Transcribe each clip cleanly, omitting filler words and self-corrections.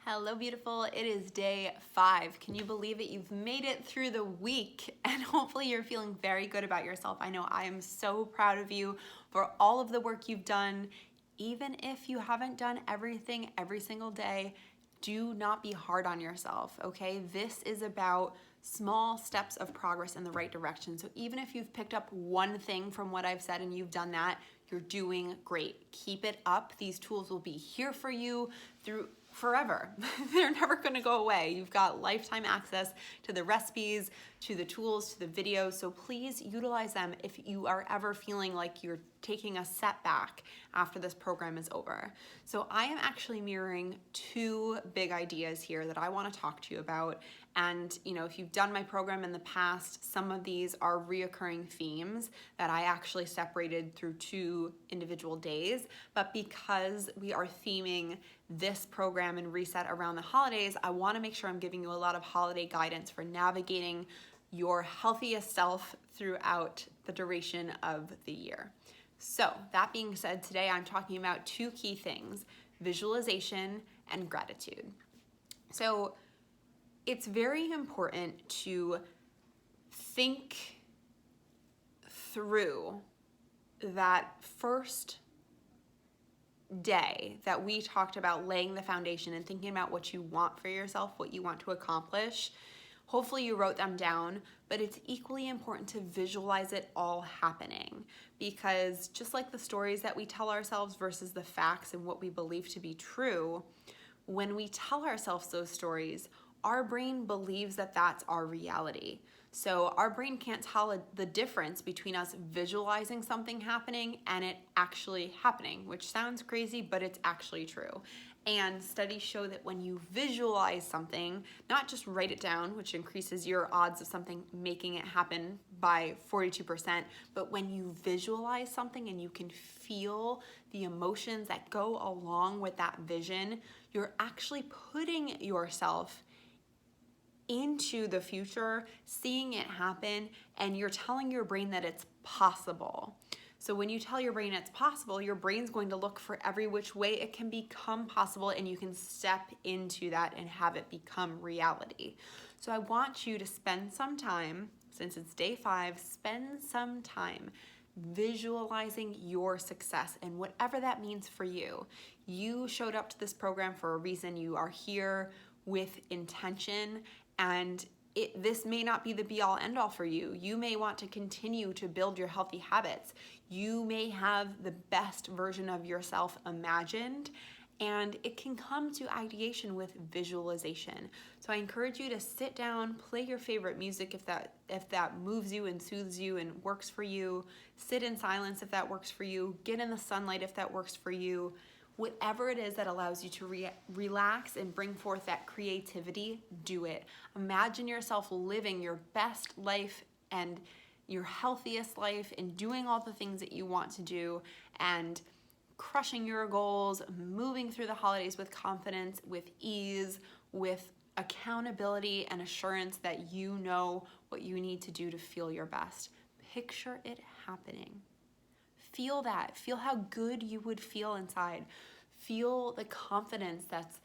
Hello, beautiful. It is day 5. Can you believe it? You've made it through the week and hopefully you're feeling very good about yourself. I know I am so proud of you for all of the work you've done. Even if you haven't done everything every single day, do not be hard on yourself, okay? This is about small steps of progress in the right direction. So even if you've picked up one thing from what I've said and you've done that, you're doing great. Keep it up. These tools will be here for you through forever. They're never going to go away. You've got lifetime access to the recipes, to the tools, to the videos. So please utilize them if you are ever feeling like you're taking a setback after this program is over. So I am actually mirroring 2 big ideas here that I want to talk to you about. And if you've done my program in the past, some of these are reoccurring themes that I actually separated through 2 individual days. But because we are theming this program and reset around the holidays, I want to make sure I'm giving you a lot of holiday guidance for navigating your healthiest self throughout the duration of the year. So that being said, today I'm talking about 2 key things: visualization and gratitude. So it's very important to think through that first day that we talked about laying the foundation and thinking about what you want for yourself, what you want to accomplish. Hopefully you wrote them down, but it's equally important to visualize it all happening, because just like the stories that we tell ourselves versus the facts and what we believe to be true, when we tell ourselves those stories, our brain believes that that's our reality. So our brain can't tell the difference between us visualizing something happening and it actually happening, which sounds crazy, but it's actually true. And studies show that when you visualize something, not just write it down, which increases your odds of something making it happen by 42%, but when you visualize something and you can feel the emotions that go along with that vision, you're actually putting yourself into the future, seeing it happen, and you're telling your brain that it's possible. So when you tell your brain it's possible, your brain's going to look for every which way it can become possible, and you can step into that and have it become reality. So I want you to spend some time, since it's day 5, spend some time visualizing your success and whatever that means for you. You showed up to this program for a reason. You are here with intention, and this may not be the be-all end-all for you. You may want to continue to build your healthy habits. You may have the best version of yourself imagined, and it can come to ideation with visualization. So I encourage you to sit down, play your favorite music if that moves you and soothes you and works for you. Sit in silence if that works for you. Get in the sunlight if that works for you. Whatever it is that allows you to relax and bring forth that creativity, do it. Imagine yourself living your best life and your healthiest life and doing all the things that you want to do and crushing your goals, moving through the holidays with confidence, with ease, with accountability and assurance that you know what you need to do to feel your best. Picture it happening. Feel that. Feel how good you would feel inside. Feel the confidence that's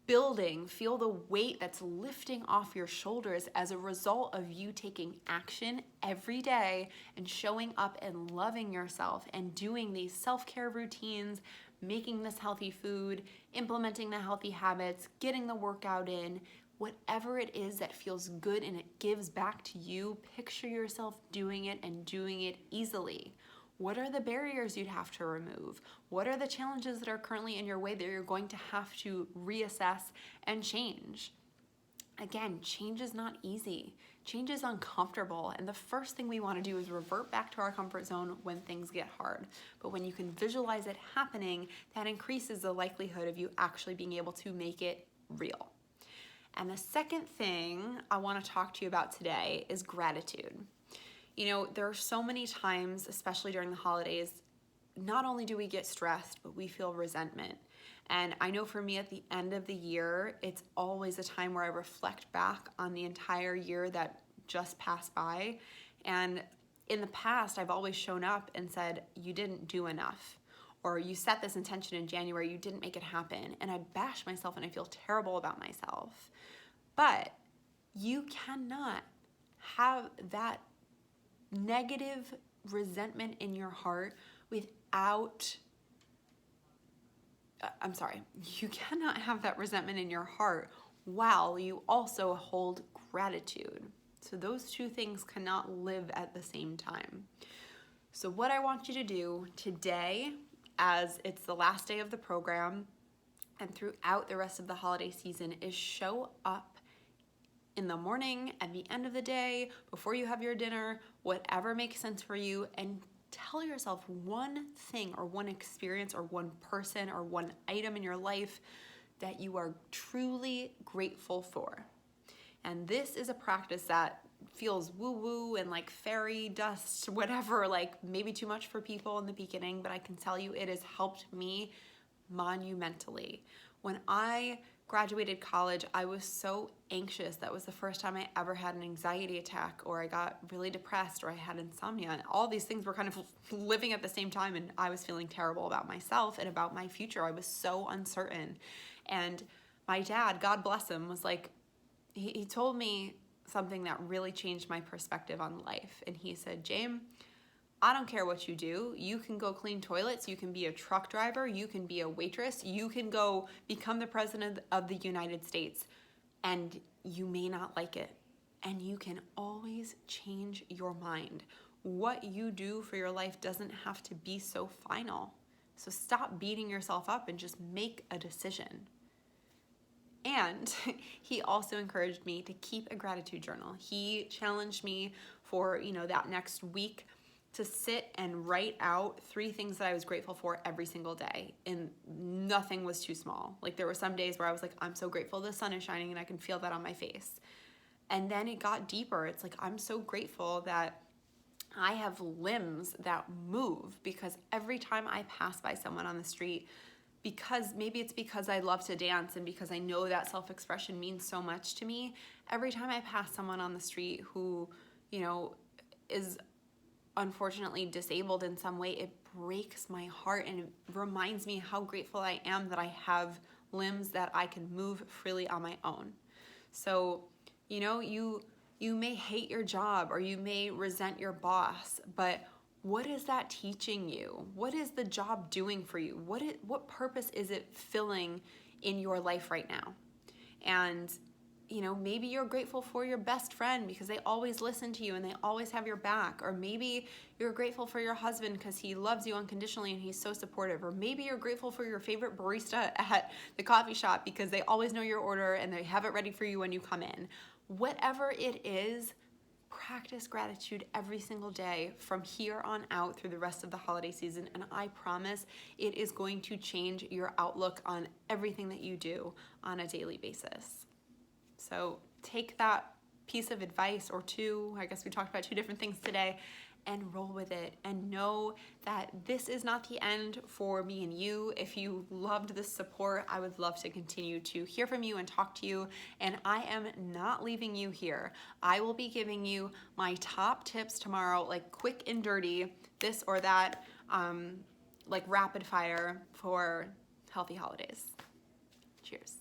building. Feel the weight that's lifting off your shoulders as a result of you taking action every day and showing up and loving yourself and doing these self-care routines, making this healthy food, implementing the healthy habits, getting the workout in. Whatever it is that feels good and it gives back to you, picture yourself doing it and doing it easily. What are the barriers you'd have to remove? What are the challenges that are currently in your way that you're going to have to reassess and change? Again, change is not easy. Change is uncomfortable, and the first thing we want to do is revert back to our comfort zone when things get hard. But when you can visualize it happening, that increases the likelihood of you actually being able to make it real. And the second thing I want to talk to you about today is gratitude. There are so many times, especially during the holidays, not only do we get stressed, but we feel resentment. And I know for me at the end of the year, it's always a time where I reflect back on the entire year that just passed by. And in the past, I've always shown up and said, you didn't do enough. or you set this intention in January, you didn't make it happen, and I bash myself and I feel terrible about myself. But you cannot have that negative resentment in your heart without, you cannot have that resentment in your heart while you also hold gratitude. So those two things cannot live at the same time. So what I want you to do today, as it's the last day of the program and throughout the rest of the holiday season, is show up in the morning, at the end of the day, before you have your dinner, whatever makes sense for you, and tell yourself one thing or one experience or one person or one item in your life that you are truly grateful for. And this is a practice that feels woo-woo and like fairy dust, whatever, like maybe too much for people in the beginning, but I can tell you it has helped me monumentally. When I graduated college, I was so anxious. That was the first time I ever had an anxiety attack, or I got really depressed, or I had insomnia. And all these things were kind of living at the same time, and I was feeling terrible about myself and about my future. I was so uncertain. And my dad, God bless him, was like, he told me something that really changed my perspective on life. And he said, James, I don't care what you do. You can go clean toilets. You can be a truck driver. You can be a waitress. You can go become the president of the United States. And you may not like it. And you can always change your mind. What you do for your life doesn't have to be so final. So stop beating yourself up and just make a decision. And he also encouraged me to keep a gratitude journal. He challenged me for, that next week to sit and write out 3 things that I was grateful for every single day. And nothing was too small. Like there were some days where I was like, I'm so grateful the sun is shining and I can feel that on my face. And then it got deeper. It's like, I'm so grateful that I have limbs that move, because every time I pass by someone on the street, because maybe it's because I love to dance and because I know that self-expression means so much to me, every time I pass someone on the street who, is unfortunately disabled in some way, it breaks my heart and it reminds me how grateful I am that I have limbs that I can move freely on my own. So, you may hate your job or you may resent your boss, but what is that teaching you? What is the job doing for you? What purpose is it filling in your life right now? And maybe you're grateful for your best friend because they always listen to you and they always have your back. Or maybe you're grateful for your husband because he loves you unconditionally and he's so supportive. Or maybe you're grateful for your favorite barista at the coffee shop because they always know your order and they have it ready for you when you come in. Whatever it is, practice gratitude every single day from here on out through the rest of the holiday season, and I promise it is going to change your outlook on everything that you do on a daily basis. So take that piece of advice or two, I guess we talked about 2 different things today, and roll with it and know that this is not the end for me and you. If you loved this support, I would love to continue to hear from you and talk to you, and I am not leaving you here. I will be giving you my top tips tomorrow, like quick and dirty, this or that, like rapid fire for healthy holidays. Cheers.